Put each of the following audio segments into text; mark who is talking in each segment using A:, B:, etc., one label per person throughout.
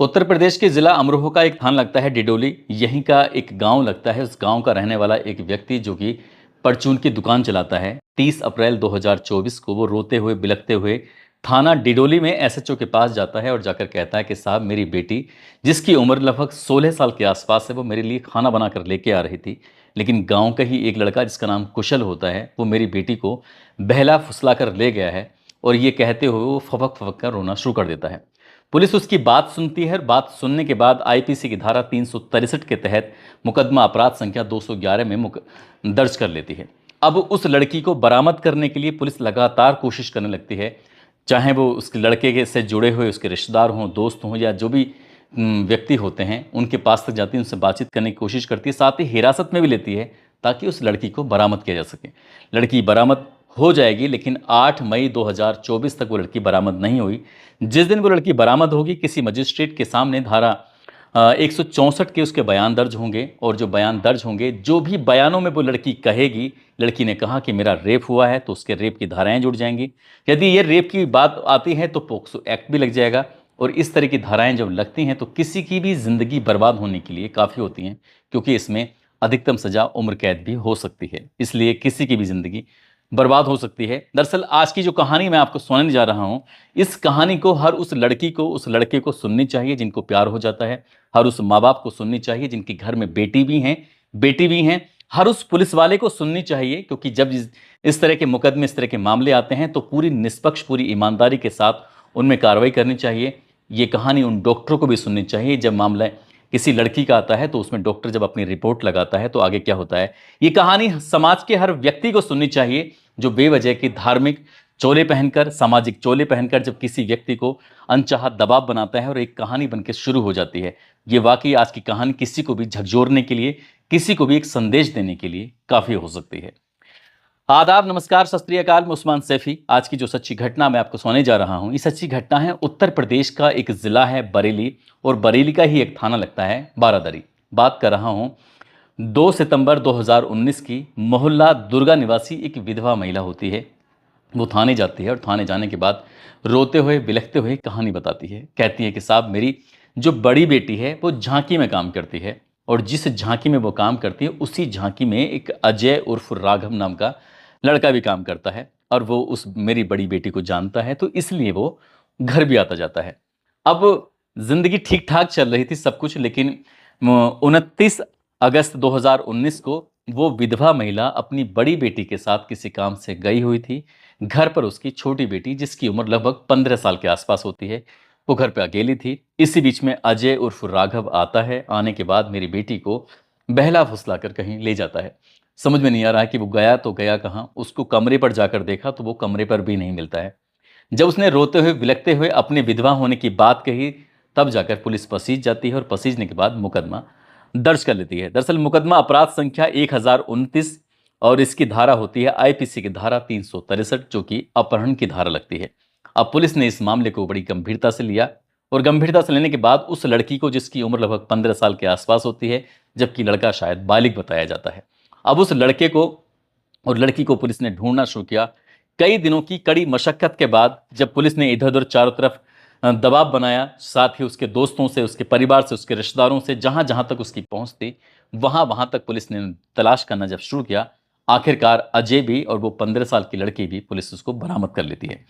A: उत्तर प्रदेश के जिला अमरोहा का एक थाना लगता है डिडोली। यहीं का एक गांव लगता है। उस गांव का रहने वाला एक व्यक्ति जो कि परचून की दुकान चलाता है। 30 अप्रैल 2024 को वो रोते हुए बिलखते हुए थाना डिडोली में एसएचओ के पास जाता है और जाकर कहता है कि साहब, मेरी बेटी जिसकी उम्र लगभग 16 साल के आसपास है, वो मेरे लिए खाना बनाकर लेके आ रही थी। लेकिन गांव का ही एक लड़का जिसका नाम कुशल होता है, वो मेरी बेटी को बहला फुसला कर ले गया है। और ये कहते हुए वो फपक फपक कर रोना शुरू कर देता है। पुलिस उसकी बात सुनती है और बात सुनने के बाद आईपीसी की धारा 363 के तहत मुकदमा अपराध संख्या 211 में दर्ज कर लेती है। अब उस लड़की को बरामद करने के लिए पुलिस लगातार कोशिश करने लगती है। चाहे वो उसके लड़के के से जुड़े हुए उसके रिश्तेदार हों, दोस्त हों, या जो भी व्यक्ति होते हैं, उनके पास तक जाती है, उनसे बातचीत करने की कोशिश करती है, साथ ही हिरासत में भी लेती है ताकि उस लड़की को बरामद किया जा सके। लड़की बरामद हो जाएगी, लेकिन 8 मई 2024 तक वो लड़की बरामद नहीं हुई। जिस दिन वो लड़की बरामद होगी, किसी मजिस्ट्रेट के सामने धारा 164 के उसके बयान दर्ज होंगे। और जो बयान दर्ज होंगे, जो भी बयानों में वो लड़की कहेगी, लड़की ने कहा कि मेरा रेप हुआ है, तो उसके रेप की धाराएं जुड़ जाएंगी। यदि ये रेप की बात आती है तो पोक्सो एक्ट भी लग जाएगा। और इस तरह की धाराएं जब लगती हैं तो किसी की भी ज़िंदगी बर्बाद होने के लिए काफ़ी होती हैं, क्योंकि इसमें अधिकतम सज़ा उम्र कैद भी हो सकती है। इसलिए किसी की भी ज़िंदगी बर्बाद हो सकती है। दरअसल आज की जो कहानी मैं आपको सुनाने जा रहा हूँ, इस कहानी को हर उस लड़की को, उस लड़के को सुननी चाहिए जिनको प्यार हो जाता है। हर उस माँ बाप को सुननी चाहिए जिनके घर में बेटी भी हैं, बेटी भी हैं। हर उस पुलिस वाले को सुननी चाहिए, क्योंकि जब इस तरह के मुकदमे, इस तरह के मामले आते हैं तो पूरी निष्पक्ष, पूरी ईमानदारी के साथ उनमें कार्रवाई करनी चाहिए। ये कहानी उन डॉक्टरों को भी सुननी चाहिए। जब मामला किसी लड़की का आता है तो उसमें डॉक्टर जब अपनी रिपोर्ट लगाता है तो आगे क्या होता है, ये कहानी समाज के हर व्यक्ति को सुननी चाहिए जो बेवजह की धार्मिक चोले पहनकर, सामाजिक चोले पहनकर जब किसी व्यक्ति को अनचाहा दबाव बनाता है और एक कहानी बनकर शुरू हो जाती है। ये वाकई आज की कहानी किसी को भी झकझोरने के लिए, किसी को भी एक संदेश देने के लिए काफ़ी हो सकती है। आदाब, नमस्कार, सत श्री अकाल। मैं उस्मान सैफी। आज की जो सच्ची घटना मैं आपको सुनाने जा रहा हूँ, ये सच्ची घटना है उत्तर प्रदेश का एक ज़िला है बरेली, और बरेली का ही एक थाना लगता है बारादरी। बात कर रहा हूँ 2 सितंबर 2019 की। मोहल्ला दुर्गा निवासी एक विधवा महिला होती है। वो थाने जाती है और थाने जाने के बाद रोते हुए बिलखते हुए कहानी बताती है। कहती है कि साहब, मेरी जो बड़ी बेटी है वो झांकी में काम करती है, और जिस झांकी में वो काम करती है उसी झांकी में एक अजय उर्फ राघव नाम का लड़का भी काम करता है। और वो उस मेरी बड़ी बेटी को जानता है, तो इसलिए वो घर भी आता जाता है। अब जिंदगी ठीक ठाक चल रही थी सब कुछ, लेकिन 29 अगस्त 2019 को वो विधवा महिला अपनी बड़ी बेटी के साथ किसी काम से गई हुई थी। घर पर उसकी छोटी बेटी, जिसकी उम्र लगभग 15 साल के आसपास होती है, वो घर पे अकेली थी। इसी बीच में अजय उर्फ राघव आता है। आने के बाद मेरी बेटी को बहला फुसला कर कहीं ले जाता है। समझ में नहीं आ रहा है कि वो गया तो गया कहाँ। उसको कमरे पर जाकर देखा तो वो कमरे पर भी नहीं मिलता है। जब उसने रोते हुए बिलखते हुए अपने विधवा होने की बात कही, तब जाकर पुलिस पसीज जाती है और पसीजने के बाद मुकदमा दर्ज कर लेती है। दरअसल मुकदमा अपराध संख्या 1029, और इसकी धारा होती है आईपीसी की धारा 363, जो कि अपहरण की धारा लगती है। अब पुलिस ने इस मामले को बड़ी गंभीरता से लिया, और गंभीरता से लेने के बाद उस लड़की को, जिसकी उम्र लगभग 15 साल के आसपास होती है, जबकि लड़का शायद बालिग बताया जाता है, अब उस लड़के को और लड़की को पुलिस ने ढूंढना शुरू किया। कई दिनों की कड़ी मशक्कत के बाद जब पुलिस ने इधर उधर चारों तरफ दबाव बनाया, साथ ही उसके दोस्तों से, उसके परिवार से, उसके रिश्तेदारों से, जहां जहां तक उसकी पहुंच थी, वहां वहां तक पुलिस ने तलाश करना जब शुरू किया, आखिरकार अजय भी और वो 15 साल की लड़की भी, पुलिस उसको बरामद कर लेती है।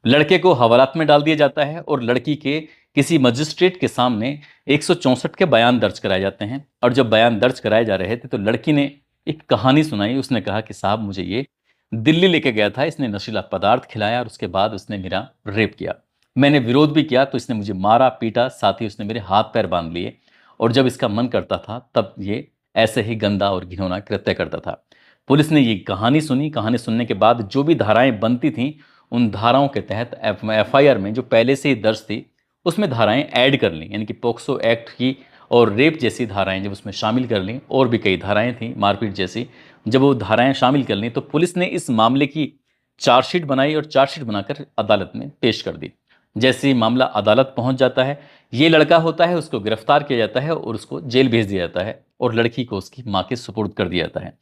A: लड़के को हवालात में डाल दिया जाता है और लड़की के किसी मजिस्ट्रेट के सामने 164 के बयान दर्ज कराए जाते हैं। और जब बयान दर्ज कराए जा रहे थे तो लड़की ने एक कहानी सुनाई। उसने कहा कि साहब, मुझे ये दिल्ली लेके गया था, इसने नशीला पदार्थ खिलाया और उसके बाद उसने मेरा रेप किया। मैंने विरोध भी किया तो इसने मुझे मारा पीटा, साथ ही उसने मेरे हाथ पैर बांध लिए, और जब इसका मन करता था तब ये ऐसे ही गंदा और घिनौना कृत्य करता था। पुलिस ने ये कहानी सुनी। कहानी सुनने के बाद जो भी धाराएं बनती थीं, उन धाराओं के तहत एफआईआर में जो पहले से ही दर्ज थी, उसमें धाराएं ऐड कर ली, यानी कि पोक्सो एक्ट की और रेप जैसी धाराएं जब उसमें शामिल कर ली, और भी कई धाराएं थीं मारपीट जैसी, जब वो धाराएं शामिल कर ली तो पुलिस ने इस मामले की चार्जशीट बनाई और चार्जशीट बनाकर अदालत में पेश कर दी। जैसे ही मामला अदालत पहुंच जाता है, ये लड़का होता है, उसको गिरफ्तार किया जाता है और उसको जेल भेज दिया जाता है, और लड़की को उसकी माँ के सुपुर्द कर दिया जाता है।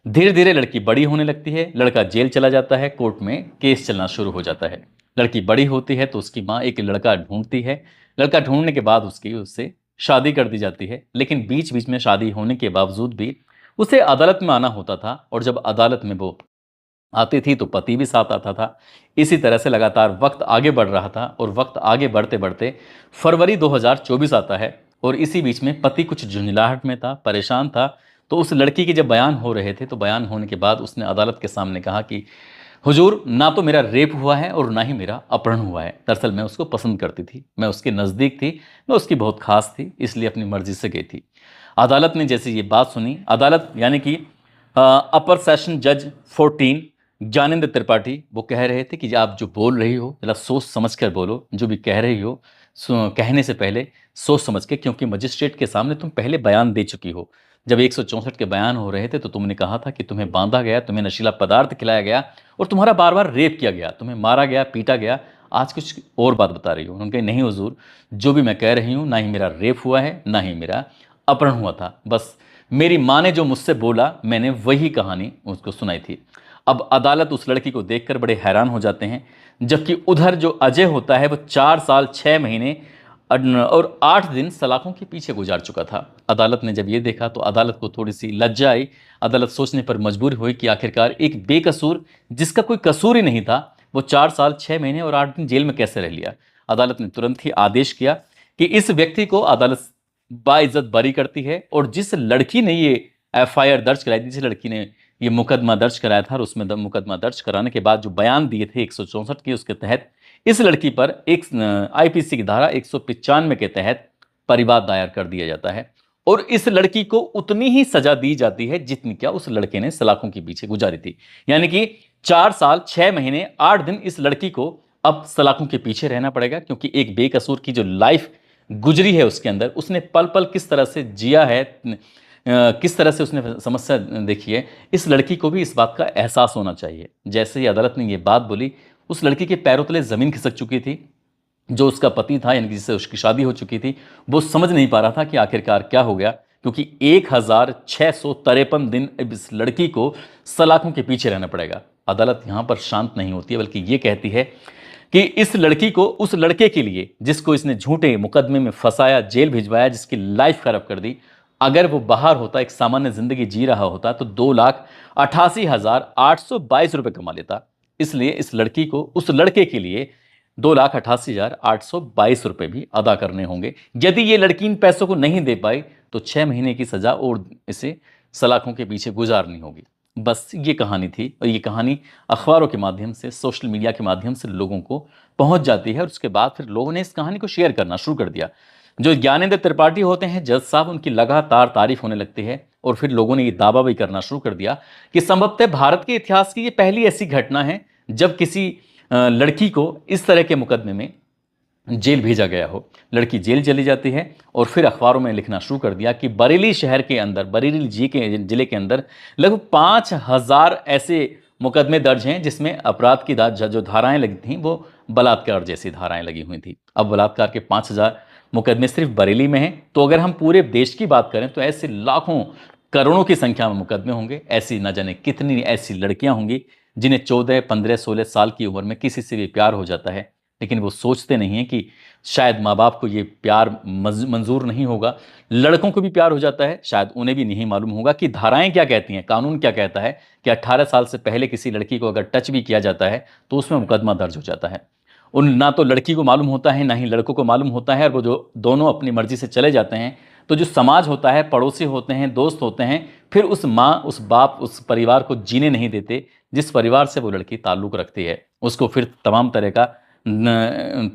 A: धीरे धीरे लड़की बड़ी होने लगती है, लड़का जेल चला जाता है, कोर्ट में केस चलना शुरू हो जाता है। लड़की बड़ी होती है तो उसकी माँ एक लड़का ढूंढती है। लड़का ढूंढने के बाद उससे शादी कर दी जाती है। लेकिन बीच बीच में शादी होने के बावजूद भी उसे अदालत में आना होता था, और जब अदालत में वो आती थी तो पति भी साथ आता था। इसी तरह से लगातार वक्त आगे बढ़ रहा था, और वक्त आगे बढ़ते बढ़ते फरवरी 2024 आता है, और इसी बीच में पति कुछ झुंझलाहट में था, परेशान था। तो उस लड़की के जब बयान हो रहे थे, तो बयान होने के बाद उसने अदालत के सामने कहा कि हुजूर, ना तो मेरा रेप हुआ है और ना ही मेरा अपहरण हुआ है। दरअसल मैं उसको पसंद करती थी, मैं उसके नज़दीक थी, मैं उसकी बहुत खास थी, इसलिए अपनी मर्जी से गई थी। अदालत ने जैसे ये बात सुनी, अदालत यानी कि अपर सेशन जज 14 ज्ञानेंद्र त्रिपाठी, वो कह रहे थे कि आप जो बोल रही हो जरा सोच समझ कर बोलो, जो भी कह रही हो कहने से पहले सोच समझ के, क्योंकि मजिस्ट्रेट के सामने तुम पहले बयान दे चुकी हो। जब 164 के बयान हो रहे थे तो तुमने कहा था कि तुम्हें बांधा गया, तुम्हें नशीला पदार्थ खिलाया गया, और तुम्हारा बार बार रेप किया गया, तुम्हें मारा गया, पीटा गया। आज कुछ और बात बता रही हो। उन्होंने कहा नहीं हुजूर, जो भी मैं कह रही हूँ, ना ही मेरा रेप हुआ है, ना ही मेरा अपहरण हुआ था। बस मेरी माँ ने जो मुझसे बोला, मैंने वही कहानी उसको सुनाई थी। अब अदालत उस लड़की को देखकर बड़े हैरान हो जाते हैं, जबकि उधर जो अजय होता है वो 4 साल 6 महीने और 8 दिन सलाखों के पीछे गुजार चुका था। अदालत ने जब ये देखा तो अदालत को थोड़ी सी लज्जा आई। अदालत सोचने पर मजबूर हुई कि आखिरकार एक बेकसूर, जिसका कोई कसूर ही नहीं था, वो 4 साल 6 महीने और 8 दिन जेल में कैसे रह लिया। अदालत ने तुरंत ही आदेश किया कि इस व्यक्ति को अदालत बाइज्जत बरी करती है, और जिस लड़की ने ये FIR दर्ज कराई थी, जिस लड़की ने ये मुकदमा दर्ज कराया था, और उसमें मुकदमा दर्ज कराने के बाद जो बयान दिए थे 164 के, उसके तहत इस लड़की पर एक IPC की धारा 195 के तहत परिवाद दायर कर दिया जाता है, और इस लड़की को उतनी ही सजा दी जाती है जितनी क्या उस लड़के ने सलाखों के पीछे गुजारी थी। यानी कि 4 साल 6 महीने 8 दिन इस लड़की को अब सलाखों के पीछे रहना पड़ेगा, क्योंकि एक बेकसूर की जो लाइफ गुजरी है उसके अंदर, उसने पल पल किस तरह से जिया है, किस तरह से उसने समस्या देखी है, इस लड़की को भी इस बात का एहसास होना चाहिए। जैसे ही अदालत ने ये बात बोली, उस लड़की के पैरों तले ज़मीन खिसक चुकी थी। जो उसका पति था, यानी कि जिससे उसकी शादी हो चुकी थी, वो समझ नहीं पा रहा था कि आखिरकार क्या हो गया, क्योंकि 1653 दिन अब इस लड़की को सलाखों के पीछे रहना पड़ेगा। अदालत यहाँ पर शांत नहीं होती है, बल्कि ये कहती है कि इस लड़की को उस लड़के के लिए जिसको इसने झूठे मुकदमे में फंसाया, जेल भिजवाया, जिसकी लाइफ खराब कर दी, अगर वो बाहर होता, एक सामान्य जिंदगी जी रहा होता, तो 2,88,822 रुपये कमा लेता। इसलिए इस लड़की को उस लड़के के लिए 2,88,822 रुपये भी अदा करने होंगे। यदि ये लड़की इन पैसों को नहीं दे पाई तो 6 महीने की सजा और इसे सलाखों के पीछे गुजारनी होगी। बस ये कहानी थी, और ये कहानी अखबारों के माध्यम से, सोशल मीडिया के माध्यम से लोगों को पहुंच जाती है, और उसके बाद फिर लोगों ने इस कहानी को शेयर करना शुरू कर दिया। जो ज्ञानेंद्र त्रिपाठी होते हैं जज साहब, उनकी लगातार तारीफ होने लगती है, और फिर लोगों ने ये दावा भी करना शुरू कर दिया कि संभवतः भारत के इतिहास की ये पहली ऐसी घटना है जब किसी लड़की को इस तरह के मुकदमे में जेल भेजा गया हो। लड़की जेल चली जाती है, और फिर अखबारों में लिखना शुरू कर दिया कि बरेली शहर के अंदर, बरेली जिले के अंदर लगभग 5,000 ऐसे मुकदमे दर्ज हैं जिसमें अपराध की जो धाराएं लगी थी वो बलात्कार जैसी धाराएं लगी हुई थी। अब बलात्कार के 5,000 मुकदमे सिर्फ बरेली में हैं, तो अगर हम पूरे देश की बात करें तो ऐसे लाखों करोड़ों की संख्या में मुकदमे होंगे। ऐसी न जाने कितनी ऐसी लड़कियां होंगी जिन्हें 14, 15, 16 साल की उम्र में किसी से भी प्यार हो जाता है, लेकिन वो सोचते नहीं हैं कि शायद माँ बाप को ये प्यार मंजूर नहीं होगा। लड़कों को भी प्यार हो जाता है, शायद उन्हें भी नहीं मालूम होगा कि धाराएं क्या कहती हैं, कानून क्या कहता है कि 18 साल से पहले किसी लड़की को अगर टच भी किया जाता है तो उसमें मुकदमा दर्ज हो जाता है। उन ना तो लड़की को मालूम होता है, ना ही लड़कों को मालूम होता है, और वो जो दोनों अपनी मर्जी से चले जाते हैं, तो जो समाज होता है, पड़ोसी होते हैं, दोस्त होते हैं, फिर उस माँ, उस बाप, उस परिवार को जीने नहीं देते जिस परिवार से वो लड़की ताल्लुक़ रखती है। उसको फिर तमाम तरह का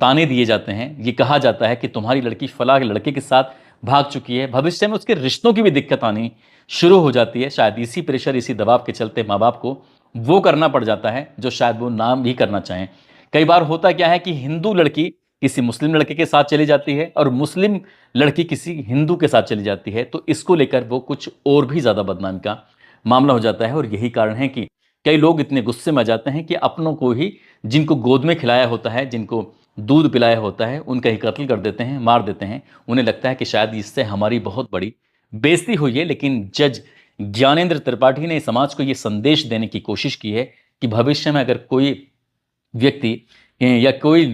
A: ताने दिए जाते हैं। ये कहा जाता है कि तुम्हारी लड़की फलां के लड़के के साथ भाग चुकी है। भविष्य में उसके रिश्तों की भी दिक्कत आनी शुरू हो जाती है। शायद इसी प्रेशर, इसी दबाव के चलते माँ बाप को वो करना पड़ जाता है जो शायद वो ना भी करना चाहें। कई बार होता क्या है कि हिंदू लड़की किसी मुस्लिम लड़के के साथ चली जाती है, और मुस्लिम लड़की किसी हिंदू के साथ चली जाती है, तो इसको लेकर वो कुछ और भी ज़्यादा बदनामी का मामला हो जाता है। और यही कारण है कि कई लोग इतने गुस्से में आ जाते हैं कि अपनों को ही, जिनको गोद में खिलाया होता है, जिनको दूध पिलाया होता है, उनका ही कत्ल कर देते हैं, मार देते हैं। उन्हें लगता है कि शायद इससे हमारी बहुत बड़ी बेइज्जती हुई है। लेकिन जज ज्ञानेंद्र त्रिपाठी ने समाज को ये संदेश देने की कोशिश की है कि भविष्य में अगर कोई व्यक्ति या कोई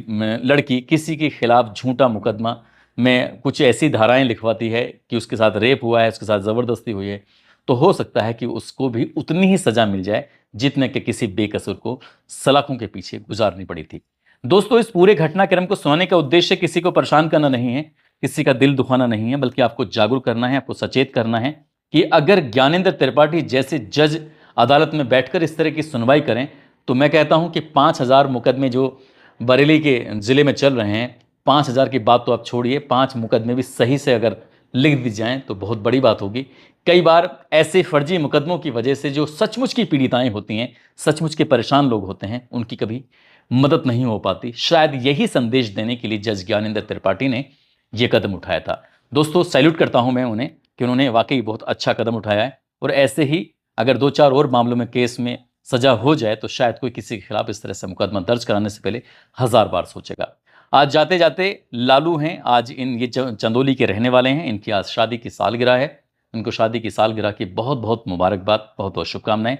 A: लड़की किसी के खिलाफ झूठा मुकदमा में कुछ ऐसी धाराएं लिखवाती है कि उसके साथ रेप हुआ है, उसके साथ ज़बरदस्ती हुई है, तो हो सकता है कि उसको भी उतनी ही सज़ा मिल जाए जितने कि किसी बेकसूर को सलाखों के पीछे गुजारनी पड़ी थी। दोस्तों, इस पूरे घटनाक्रम को सुनाने का उद्देश्य किसी को परेशान करना नहीं है, किसी का दिल दुखाना नहीं है, बल्कि आपको जागरूक करना है, आपको सचेत करना है कि अगर ज्ञानेंद्र त्रिपाठी जैसे जज अदालत में बैठकर इस तरह की सुनवाई करें, तो मैं कहता हूं कि 5,000 मुकदमे जो बरेली के ज़िले में चल रहे हैं, 5,000 की बात तो आप छोड़िए, 5 मुकदमे भी सही से अगर लिख दी जाएँ तो बहुत बड़ी बात होगी। कई बार ऐसे फर्जी मुकदमों की वजह से जो सचमुच की पीड़िताएँ होती हैं, सचमुच के परेशान लोग होते हैं, उनकी कभी मदद नहीं हो पाती। शायद यही संदेश देने के लिए जज ज्ञानेंद्र त्रिपाठी ने ये कदम उठाया था। दोस्तों, सैल्यूट करता हूँ मैं उन्हें कि उन्होंने वाक़ई बहुत अच्छा कदम उठाया है, और ऐसे ही अगर 2-4 और मामलों में केस में सज़ा हो जाए तो शायद कोई किसी के खिलाफ इस तरह से मुकदमा दर्ज कराने से पहले 1000 बार सोचेगा। आज जाते-जाते लालू हैं, आज ये चंदौली के रहने वाले हैं, इनकी आज शादी की सालगिरह है। उनको शादी की सालगिरह की बहुत-बहुत मुबारकबाद, बहुत-बहुत शुभकामनाएँ।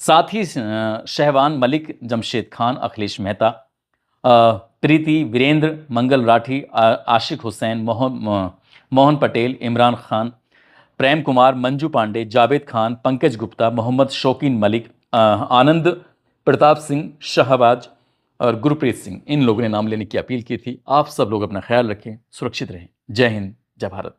A: साथ ही शहवान मलिक, जमशेद खान, अखिलेश मेहता, प्रीति, वीरेंद्र, मंगल राठी, आशिक हुसैन, मोहन पटेल, इमरान खान, प्रेम कुमार, मंजू पांडे, जावेद खान, पंकज गुप्ता, मोहम्मद शौकीन मलिक, आनंद प्रताप सिंह, शहबाज और गुरप्रीत सिंह, इन लोगों ने नाम लेने की अपील की थी। आप सब लोग अपना ख्याल रखें, सुरक्षित रहें। जय हिंद, जय भारत।